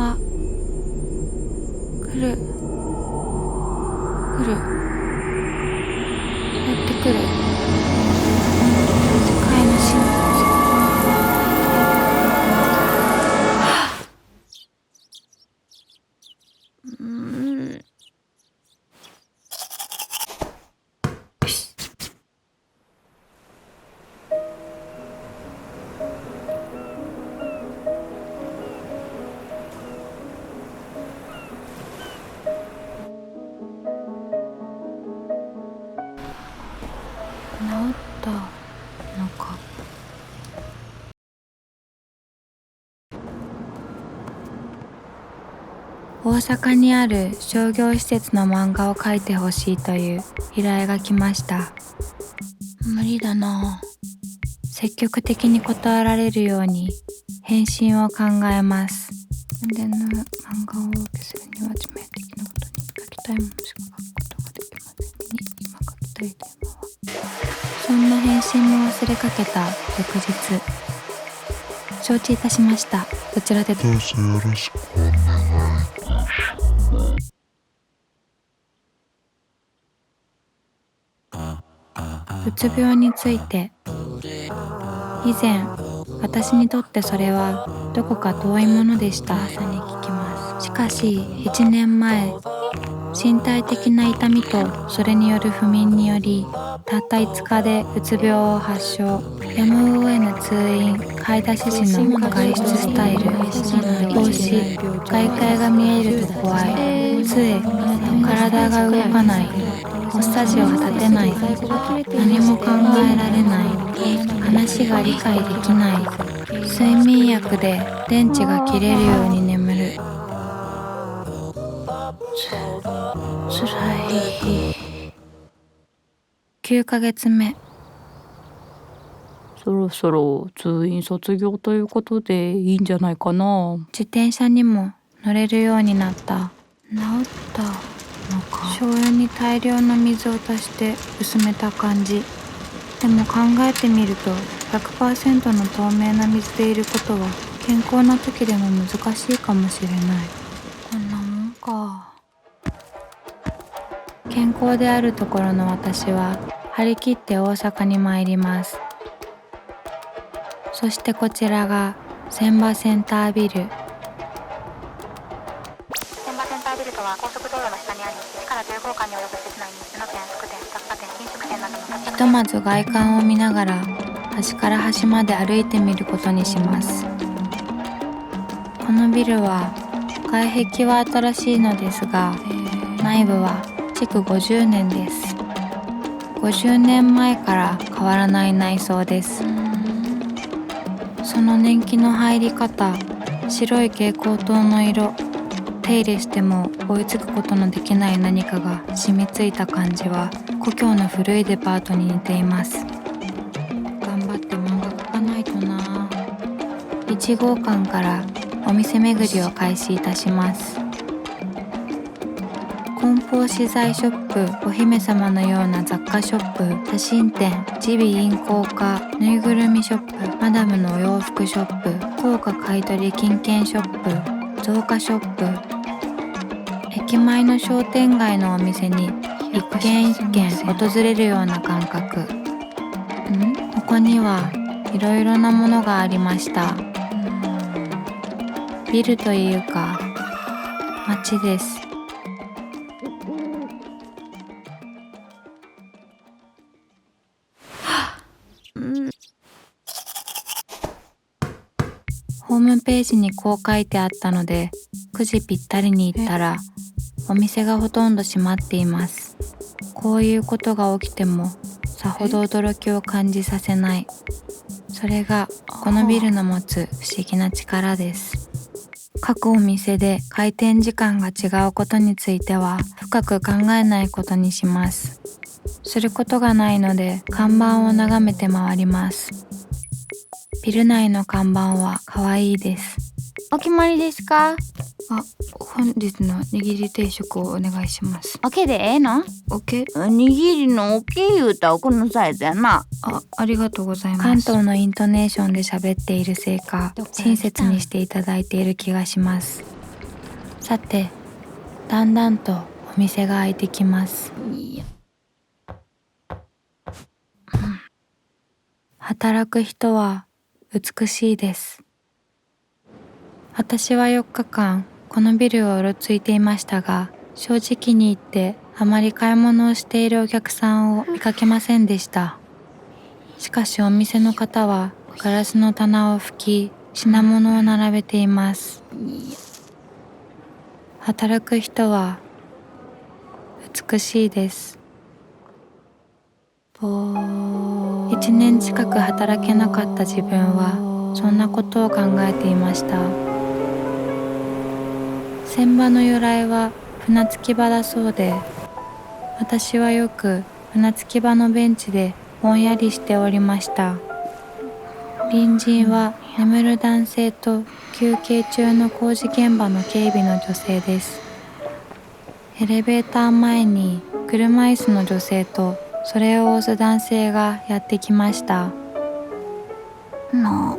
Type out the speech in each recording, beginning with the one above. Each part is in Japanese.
あ、来る来る、やってくる。飼い主の治ったのか。大阪にある商業施設の漫画を描いてほしいという依頼が来ました。無理だな。積極的に断られるように返信を考えます。での漫画をお受けするには致命的なことに書きたいものしか書くことができませんに今書きたいテーマは。そんな返信も忘れかけた翌日。承知いたしました。こちらでどうぞよろしくお願いいたします。うつ病について。以前、私にとってそれはどこか遠いものでした。しかし1年前、身体的な痛みとそれによる不眠により、たった5日でうつ病を発症。やむを得ぬ通院、買い出し時の外出スタイル、帽子、外界が見えると怖い、杖、体が動かない、マッサージは立てない、何も考えられない、話が理解できない、睡眠薬で電池が切れるように眠る。つらい。9ヶ月目。そろそろ通院卒業ということでいいんじゃないかな。自転車にも乗れるようになった。治ったのか。醤油に大量の水を足して薄めた感じ。でも考えてみると 100% の透明な水でいることは健康な時でも難しいかもしれない。こんなもんか。健康であるところの私は張り切って大阪に参ります。そしてこちらが千葉センタービル。千葉センタービルとは高速道路の下にあり、1から10号館に及ぶ施設内に布店、服店、雑貨店、飲食店などの建物。ひとまず外観を見ながら端から端まで歩いてみることにします。このビルは外壁は新しいのですが、内部は築50年です。50年前から変わらない内装です。その年季の入り方、白い蛍光灯の色、手入れしても追いつくことのできない何かが染みついた感じは故郷の古いデパートに似ています。頑張って漫画描かないとな。1号館からお店巡りを開始いたします。梱包資材ショップ、お姫様のような雑貨ショップ、写真展、耳鼻咽喉科、ぬいぐるみショップ、マダムのお洋服ショップ、硬貨買取金券ショップ、造花ショップ。駅前の商店街のお店に一軒一軒訪れるような感覚。ここにはいろいろなものがありました。ビルというか街です。ホームページにこう書いてあったので、9時ぴったりに行ったらお店がほとんど閉まっています。こういうことが起きてもさほど驚きを感じさせない。それがこのビルの持つ不思議な力です。各お店で開店時間が違うことについては深く考えないことにします。することがないので看板を眺めて回ります。ビル内の看板は可愛いです。お決まりですか？本日の握り定食をお願いします。オケでええの？オケ？握りのオケ言うたらこのサイズやな。ありがとうございます。関東のイントネーションで喋っているせいか、親切にしていただいている気がします。さて、だんだんとお店が開いてきます。働く人は美しいです。私は4日間このビルをうろついていましたが、正直に言ってあまり買い物をしているお客さんを見かけませんでした。しかしお店の方はガラスの棚を拭き、品物を並べています。働く人は美しいです。1年近く働けなかった自分はそんなことを考えていました。船場の由来は船着き場だそうで、私はよく船着き場のベンチでぼんやりしておりました。隣人は眠る男性と休憩中の工事現場の警備の女性です。エレベーター前に車椅子の女性とそれを押す男性がやってきました。な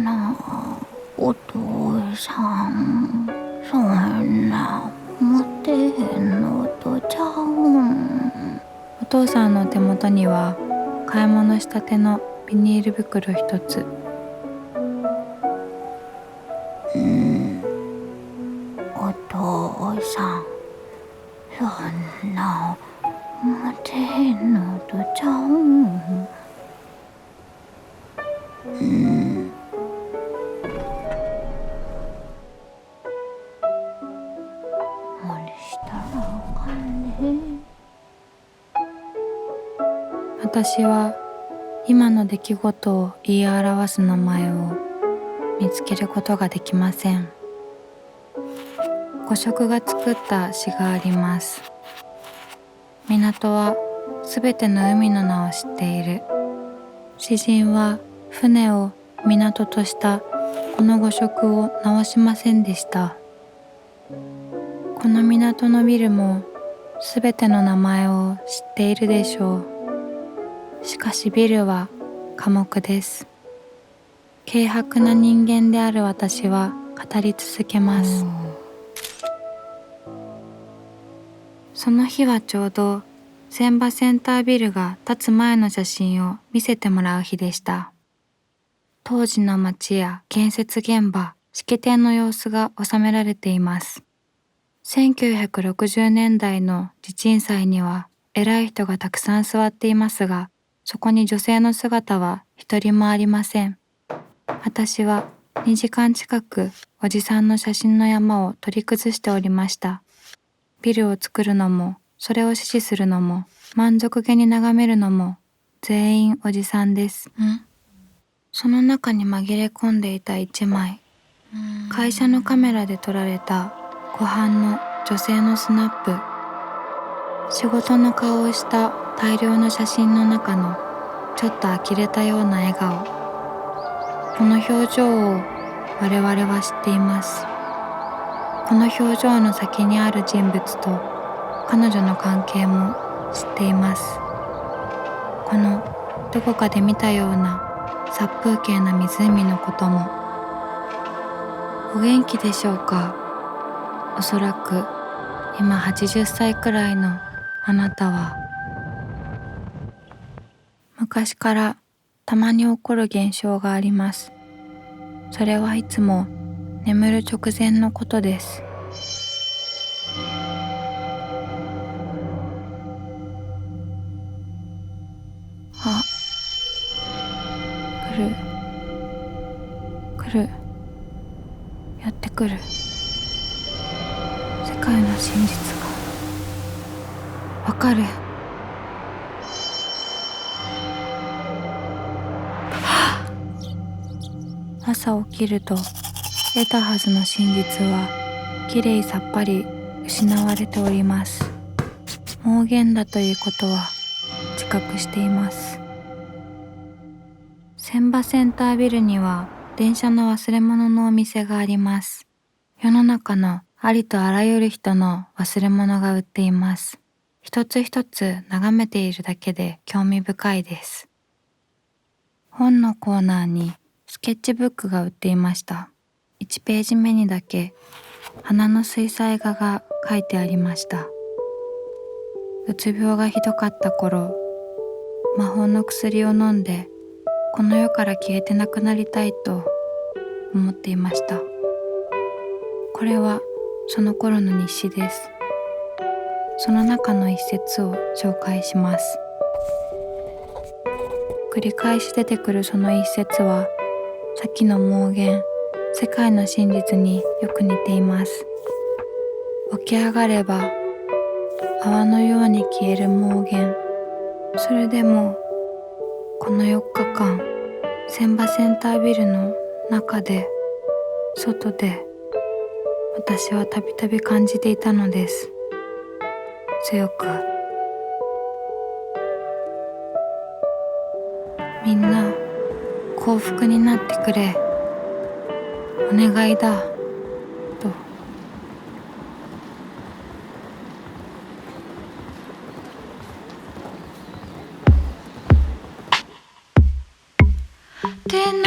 あ、お父さん、そんな持ってへんのとちゃうん。お父さんの手元には買い物したてのビニール袋一つ。お父さん、そんな持ってへんのとちゃうん。無理したらあかんね。私は今の出来事を言い表す名前を見つけることができません。五色が作った詩があります。港はすべての海の名を知っている。詩人は船を港としたこの五色を直しませんでした。この港のビルもすべての名前を知っているでしょう。しかしビルは寡黙です。軽薄な人間である私は語り続けます。その日はちょうど船場センタービルが建つ前の写真を見せてもらう日でした。当時の街や建設現場、式典の様子が収められています。1960年代の地鎮祭には偉い人がたくさん座っていますが、そこに女性の姿は一人もありません。私は2時間近くおじさんの写真の山を取り崩しておりました。ビルを作るのも、それを支持するのも、満足げに眺めるのも、全員おじさんです。その中に紛れ込んでいた一枚、会社のカメラで撮られた湖畔の女性のスナップ。仕事の顔をした大量の写真の中のちょっと呆れたような笑顔。この表情を我々は知っています。この表情の先にある人物と彼女の関係も知っています。このどこかで見たような殺風景な湖のことも。お元気でしょうか。おそらく今80歳くらいのあなたは。昔からたまに起こる現象があります。それはいつも眠る直前のことです。あ、来る、やってくる。世界の真実がわかる。朝起きると得たはずの真実はきれいさっぱり失われております。妄言だということは自覚しています。船場センタービルには電車の忘れ物のお店があります。世の中のありとあらゆる人の忘れ物が売っています。一つ一つ眺めているだけで興味深いです。本のコーナーにスケッチブックが売っていました。1ページ目にだけ鼻の水彩画が描いてありました。うつ病がひどかった頃、魔法の薬を飲んでこの世から消えてなくなりたいと思っていました。これはその頃の日誌です。その中の一節を紹介します。繰り返し出てくるその一節は、さっきの妄言、世界の真実によく似ています。起き上がれば泡のように消える妄言。それでもこの4日間、千葉センタービルの中で外で私はたびたび感じていたのです。強く。みんな幸福になってくれ、お願いだと。手の